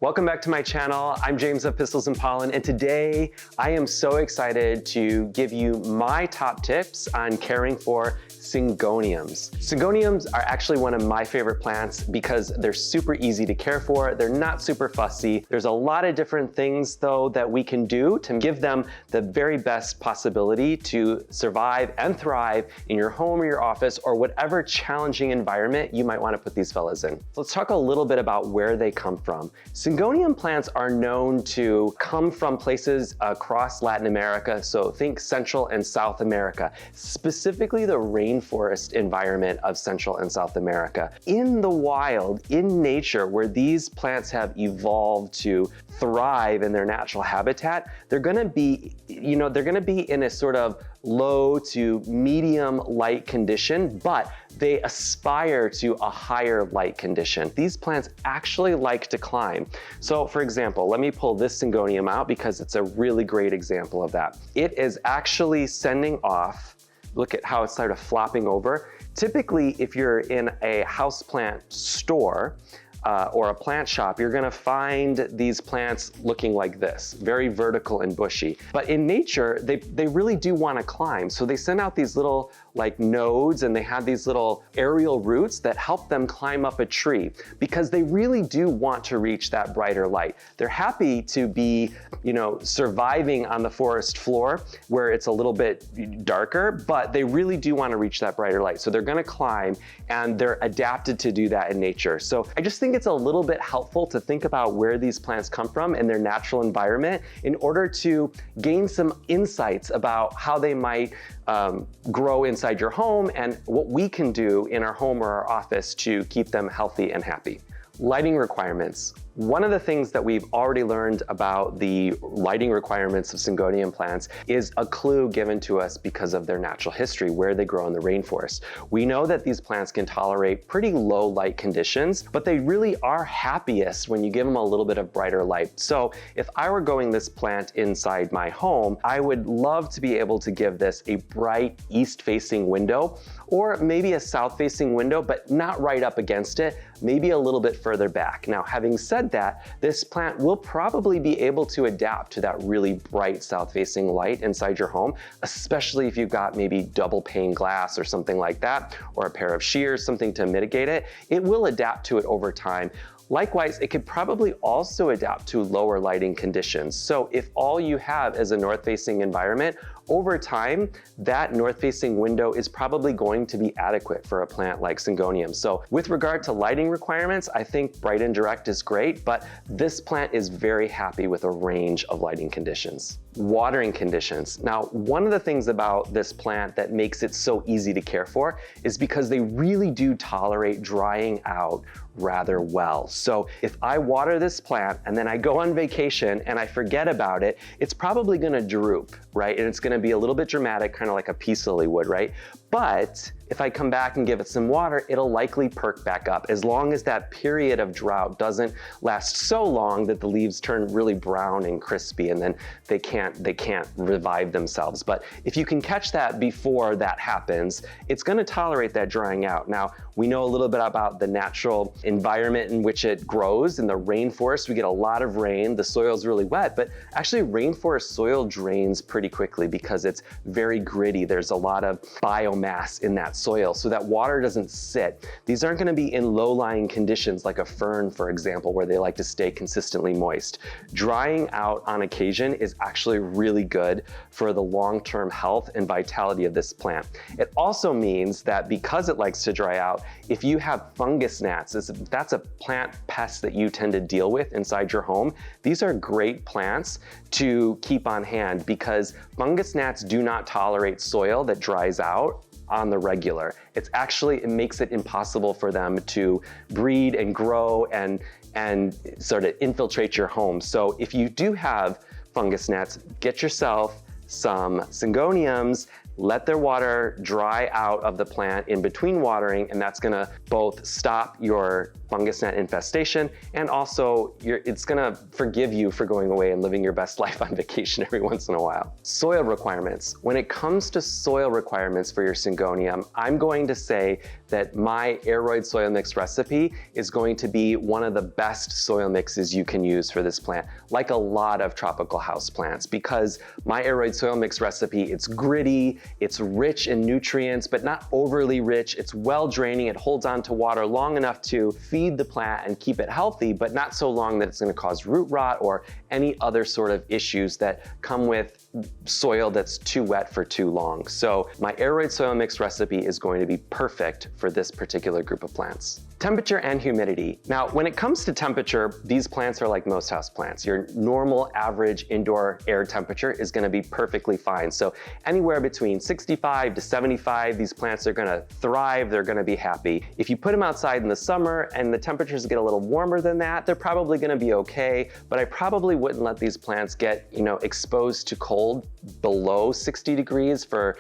Welcome back to my channel. I'm James of Pistils and Pollen, and today I am so excited to give you my top tips on caring for Syngoniums. Syngoniums are actually one of my favorite plants because they're super easy to care for. They're not super fussy. There's a lot of different things though that we can do to give them the very best possibility to survive and thrive in your home or your office or whatever challenging environment you might want to put these fellas in. Let's talk a little bit about where they come from. Syngonium plants are known to come from places across Latin America, so think Central and South America, specifically the rainforest environment of Central and South America. In the wild, in nature, where these plants have evolved to thrive in their natural habitat, they're gonna be, they're gonna be in a sort of low to medium light condition, but they aspire to a higher light condition. These plants actually like to climb. So for example, let me pull this Syngonium out because it's a really great example of that. It is actually sending off, look at how it started flopping over. Typically, if you're in a houseplant store, or a plant shop, you're gonna find these plants looking like this, very vertical and bushy. But in nature, they really do wanna climb. So they send out these little like nodes, and they have these little aerial roots that help them climb up a tree because they really do want to reach that brighter light. They're happy to be, surviving on the forest floor where it's a little bit darker, but they really do wanna reach that brighter light. So they're gonna climb, and they're adapted to do that in nature. So I just think it's a little bit helpful to think about where these plants come from in their natural environment in order to gain some insights about how they might grow inside your home and what we can do in our home or our office to keep them healthy and happy. Lighting requirements. One of the things that we've already learned about the lighting requirements of Syngonium plants is a clue given to us because of their natural history, where they grow in the rainforest. We know that these plants can tolerate pretty low light conditions, but they really are happiest when you give them a little bit of brighter light. So if I were growing this plant inside my home, I would love to be able to give this a bright east-facing window, or maybe a south-facing window, but not right up against it, maybe a little bit further back. Now, having said that, this plant will probably be able to adapt to that really bright south-facing light inside your home, especially if you've got maybe double pane glass or something like that, or a pair of shears, something to mitigate it. It will adapt to it over time. Likewise, it could probably also adapt to lower lighting conditions. So if all you have is a north-facing environment, over time, that north-facing window is probably going to be adequate for a plant like Syngonium. So with regard to lighting requirements, I think bright and direct is great, but this plant is very happy with a range of lighting conditions. Watering conditions. Now, one of the things about this plant that makes it so easy to care for is because they really do tolerate drying out rather well. So if I water this plant and then I go on vacation and I forget about it, it's probably gonna droop, right? And it's gonna be a little bit dramatic, kind of like a peace lily would, right? But if I come back and give it some water, it'll likely perk back up, as long as that period of drought doesn't last so long that the leaves turn really brown and crispy, and then they can't revive themselves. But if you can catch that before that happens, it's gonna tolerate that drying out. Now, we know a little bit about the natural environment in which it grows. In the rainforest, we get a lot of rain, the soil's really wet, but actually rainforest soil drains pretty quickly because it's very gritty. There's a lot of biomass in that soil, so that water doesn't sit. These aren't gonna be in low-lying conditions like a fern, for example, where they like to stay consistently moist. Drying out on occasion is actually really good for the long-term health and vitality of this plant. It also means that because it likes to dry out, if you have fungus gnats, that's a plant pest that you tend to deal with inside your home, these are great plants to keep on hand because fungus gnats do not tolerate soil that dries out on the regular. It makes it impossible for them to breed and grow and sort of infiltrate your home. So if you do have fungus gnats, get yourself some Syngoniums, let their water dry out of the plant in between watering, and that's gonna both stop your fungus gnat infestation, and also it's gonna forgive you for going away and living your best life on vacation every once in a while. Soil requirements. When it comes to soil requirements for your Syngonium, I'm going to say that my Aroid soil mix recipe is going to be one of the best soil mixes you can use for this plant, like a lot of tropical houseplants, because my Aroid soil mix recipe, it's gritty, it's rich in nutrients, but not overly rich. It's well draining. It holds on to water long enough to feed the plant and keep it healthy, but not so long that it's going to cause root rot or any other sort of issues that come with soil that's too wet for too long. So my Aroid soil mix recipe is going to be perfect for this particular group of plants. Temperature and humidity. Now, when it comes to temperature, these plants are like most house plants. Your normal average indoor air temperature is going to be perfectly fine. So anywhere between 65 to 75, these plants are going to thrive. They're going to be happy. If you put them outside in the summer and the temperatures get a little warmer than that, they're probably going to be okay. But I probably wouldn't let these plants get, exposed to cold below 60 degrees for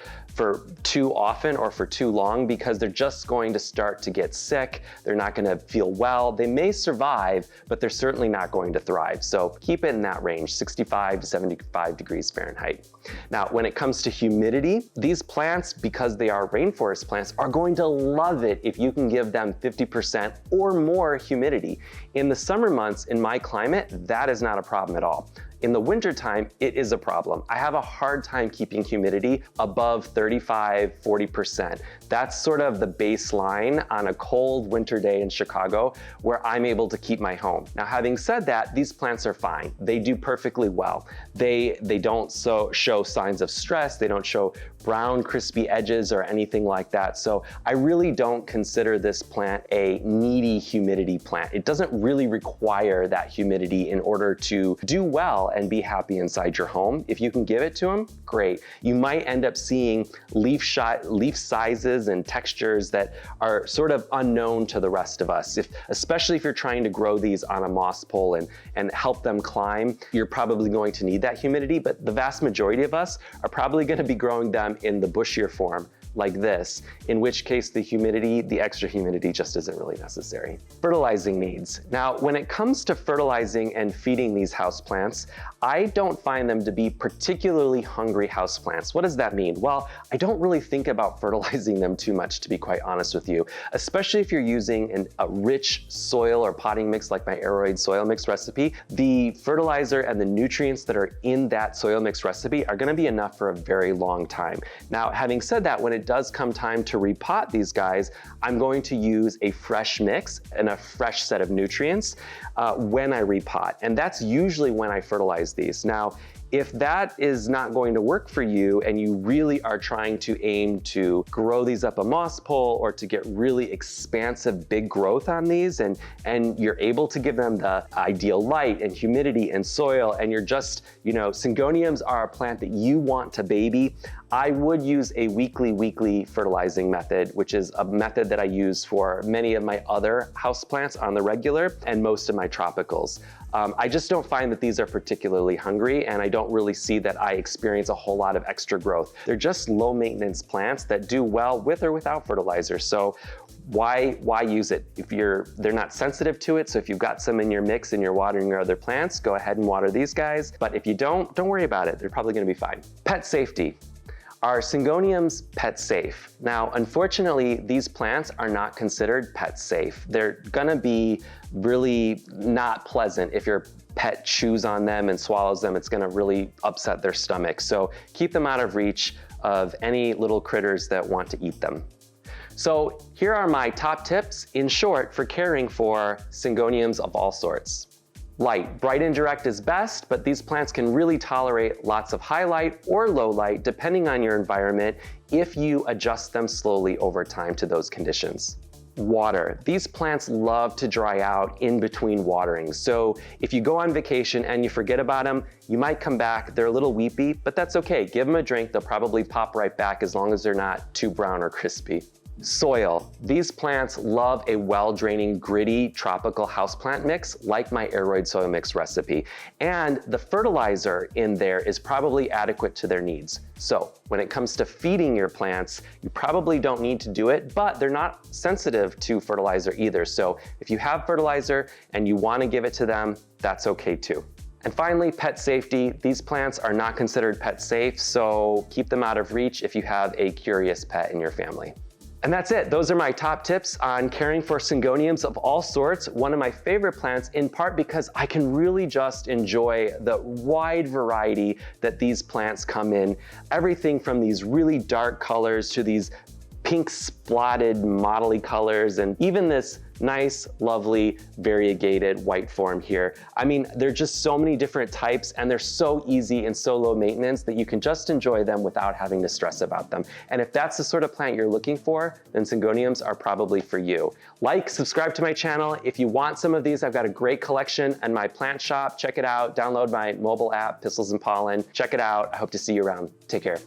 too often or for too long, because they're just going to start to get sick. They're not going to feel well. They may survive, but they're certainly not going to thrive. So keep it in that range, 65 to 75 degrees Fahrenheit. Now, when it comes to humidity, these plants, because they are rainforest plants, are going to love it if you can give them 50% or more humidity. In the summer months, in my climate, that is not a problem at all. In the wintertime, it is a problem. I have a hard time keeping humidity above 35, 40%. That's sort of the baseline on a cold winter day in Chicago where I'm able to keep my home. Now, having said that, these plants are fine. They do perfectly well. They don't show signs of stress. They don't show brown, crispy edges or anything like that. So I really don't consider this plant a needy humidity plant. It doesn't really require that humidity in order to do well and be happy inside your home. If you can give it to them, great. You might end up seeing leaf sizes and textures that are sort of unknown to the rest of us. Especially if you're trying to grow these on a moss pole and help them climb, you're probably going to need that humidity, but the vast majority of us are probably going to be growing them in the bushier form, like this, in which case the extra humidity just isn't really necessary. Fertilizing needs. Now, when it comes to fertilizing and feeding these houseplants, I don't find them to be particularly hungry houseplants. What does that mean? Well, I don't really think about fertilizing them too much, to be quite honest with you, especially if you're using a rich soil or potting mix like my Aroid soil mix recipe. The fertilizer and the nutrients that are in that soil mix recipe are gonna be enough for a very long time. Now, having said that, when it does come time to repot these guys, I'm going to use a fresh mix and a fresh set of nutrients when I repot. And that's usually when I fertilize these. Now, if that is not going to work for you and you really are trying to aim to grow these up a moss pole or to get really expansive big growth on these, and you're able to give them the ideal light and humidity and soil, and you're just, Syngoniums are a plant that you want to baby, I would use a weekly fertilizing method, which is a method that I use for many of my other houseplants on the regular and most of my tropicals. I just don't find that these are particularly hungry, and I don't really see that I experience a whole lot of extra growth. They're just low maintenance plants that do well with or without fertilizer. So why use it if they're not sensitive to it? So if you've got some in your mix and you're watering your other plants, go ahead and water these guys. But if you don't worry about it. They're probably gonna be fine. Pet safety. Are Syngoniums pet safe? Now, unfortunately, these plants are not considered pet safe. They're gonna be really not pleasant. If your pet chews on them and swallows them, it's gonna really upset their stomach. So keep them out of reach of any little critters that want to eat them. So here are my top tips, in short, for caring for Syngoniums of all sorts. Light. Bright and direct is best, but these plants can really tolerate lots of high light or low light depending on your environment if you adjust them slowly over time to those conditions. Water. These plants love to dry out in between waterings. So if you go on vacation and you forget about them, you might come back, they're a little weepy, but that's okay. Give them a drink, they'll probably pop right back as long as they're not too brown or crispy. Soil. These plants love a well-draining, gritty, tropical houseplant mix like my Aroid soil mix recipe. And the fertilizer in there is probably adequate to their needs. So when it comes to feeding your plants, you probably don't need to do it, but they're not sensitive to fertilizer either. So if you have fertilizer and you want to give it to them, that's okay too. And finally, pet safety. These plants are not considered pet safe, so keep them out of reach if you have a curious pet in your family. And that's it. Those are my top tips on caring for Syngoniums of all sorts. One of my favorite plants, in part because I can really just enjoy the wide variety that these plants come in. Everything from these really dark colors to these pink spotted mottly colors, and even this nice, lovely, variegated white form here. I mean, there are just so many different types, and they're so easy and so low maintenance that you can just enjoy them without having to stress about them. And if that's the sort of plant you're looking for, then Syngoniums are probably for you. Like, subscribe to my channel. If you want some of these, I've got a great collection in my plant shop. Check it out. Download my mobile app, Pistils and Pollen. Check it out. I hope to see you around. Take care.